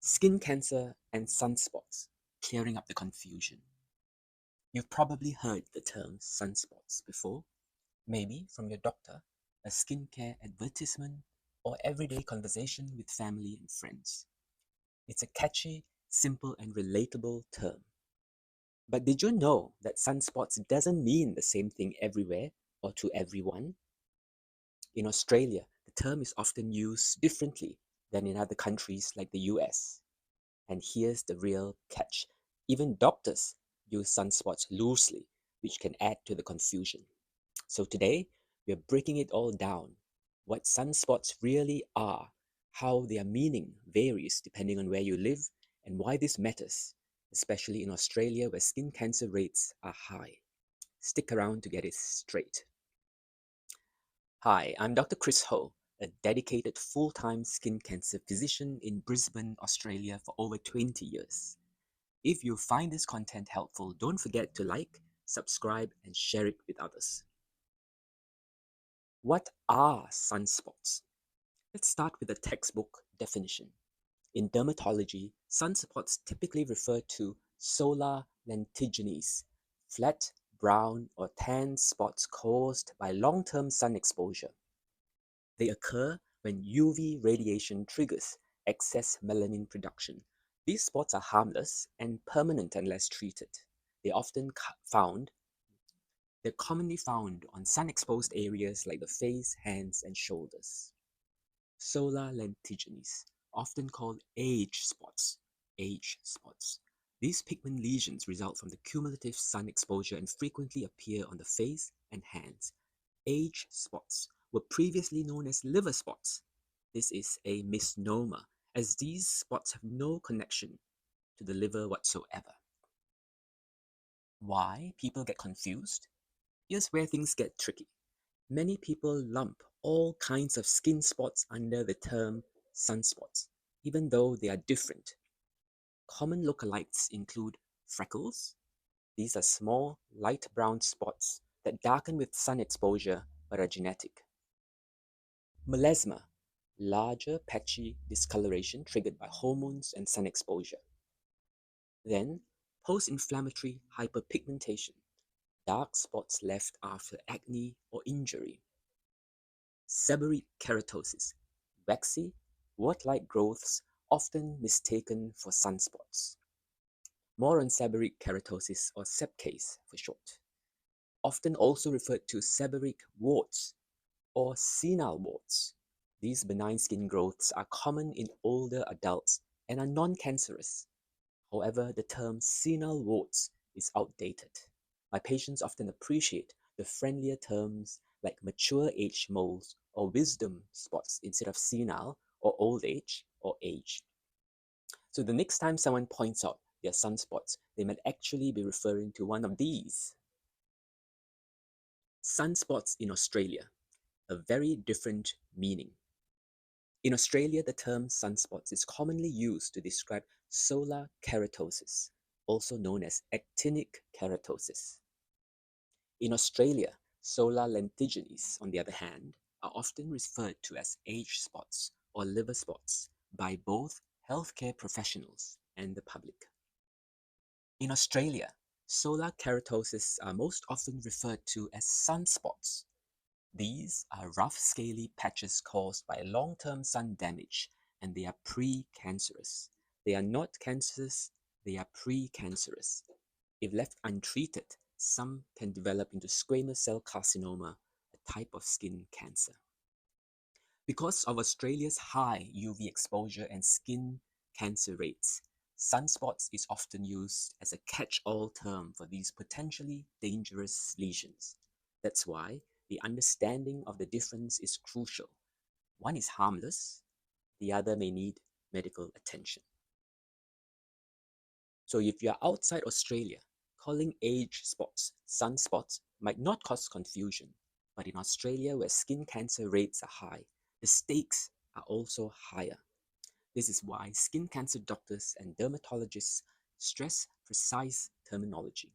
Skin cancer and sunspots, clearing up the confusion. You've probably heard the term sunspots before, maybe from your doctor, a skincare advertisement, or everyday conversation with family and friends. It's a catchy, simple, and relatable term. But did you know that sunspots doesn't mean the same thing everywhere or to everyone? In Australia, the term is often used differently than in other countries like the US. And here's the real catch. Even doctors use sunspots loosely, which can add to the confusion. So today, we're breaking it all down. What sunspots really are, how their meaning varies depending on where you live, and why this matters, especially in Australia where skin cancer rates are high. Stick around to get it straight. Hi, I'm Dr. Chris Ho, a dedicated full-time skin cancer physician in Brisbane, Australia for over 20 years. If you find this content helpful, don't forget to like, subscribe, and share it with others. What are sunspots? Let's start with the textbook definition. In dermatology, sunspots typically refer to solar lentigines, flat, brown, or tan spots caused by long-term sun exposure. They occur when UV radiation triggers excess melanin production. These spots are harmless and permanent unless treated. They often found They're commonly found on sun-exposed areas like the face, hands, and shoulders. Solar lentigines, often called age spots. Age spots. These pigment lesions result from the cumulative sun exposure and frequently appear on the face and hands. Age spots were previously known as liver spots. This is a misnomer, as these spots have no connection to the liver whatsoever. Why people get confused? Here's where things get tricky. Many people lump all kinds of skin spots under the term sunspots, even though they are different. Common lookalikes include freckles. These are small, light brown spots that darken with sun exposure but are genetic. Melasma, larger patchy discoloration triggered by hormones and sun exposure. Then, post-inflammatory hyperpigmentation, dark spots left after acne or injury. Seborrheic keratosis, waxy, wart-like growths often mistaken for sunspots. More on seborrheic keratosis, or SEBCase for short. Often also referred to seborrheic warts or senile warts. These benign skin growths are common in older adults and are non-cancerous. However, the term senile warts is outdated. My patients often appreciate the friendlier terms like mature age moles or wisdom spots instead of senile or old age or age. So the next time someone points out their sunspots, they might actually be referring to one of these. Sunspots in Australia, a very different meaning. In Australia, the term sunspots is commonly used to describe solar keratosis, also known as actinic keratosis. In Australia, solar lentigines, on the other hand, are often referred to as age spots or liver spots by both healthcare professionals and the public. In Australia, solar keratosis are most often referred to as sunspots. These are rough, scaly patches caused by long-term sun damage, and they are pre-cancerous. They are not cancerous, they are pre-cancerous. If left untreated, some can develop into squamous cell carcinoma, a type of skin cancer. Because of Australia's high UV exposure and skin cancer rates, sunspots is often used as a catch-all term for these potentially dangerous lesions. That's why the understanding of the difference is crucial. One is harmless, the other may need medical attention. So if you're outside Australia, calling age spots sunspots might not cause confusion, but in Australia, where skin cancer rates are high, the stakes are also higher. This is why skin cancer doctors and dermatologists stress precise terminology.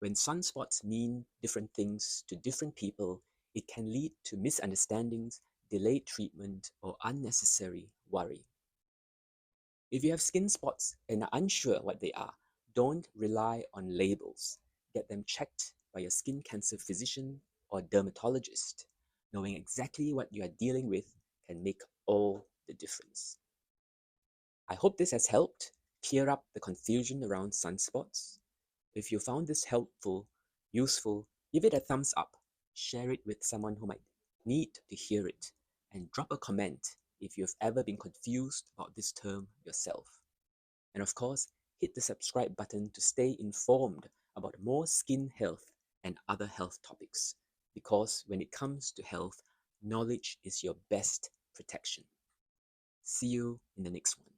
When sunspots mean different things to different people, it can lead to misunderstandings, delayed treatment, or unnecessary worry. If you have skin spots and are unsure what they are, don't rely on labels. Get them checked by your skin cancer physician or dermatologist. Knowing exactly what you are dealing with can make all the difference. I hope this has helped clear up the confusion around sunspots. If you found this helpful, useful, give it a thumbs up, share it with someone who might need to hear it, and drop a comment if you've ever been confused about this term yourself. And of course, hit the subscribe button to stay informed about more skin health and other health topics. Because when it comes to health, knowledge is your best protection. See you in the next one.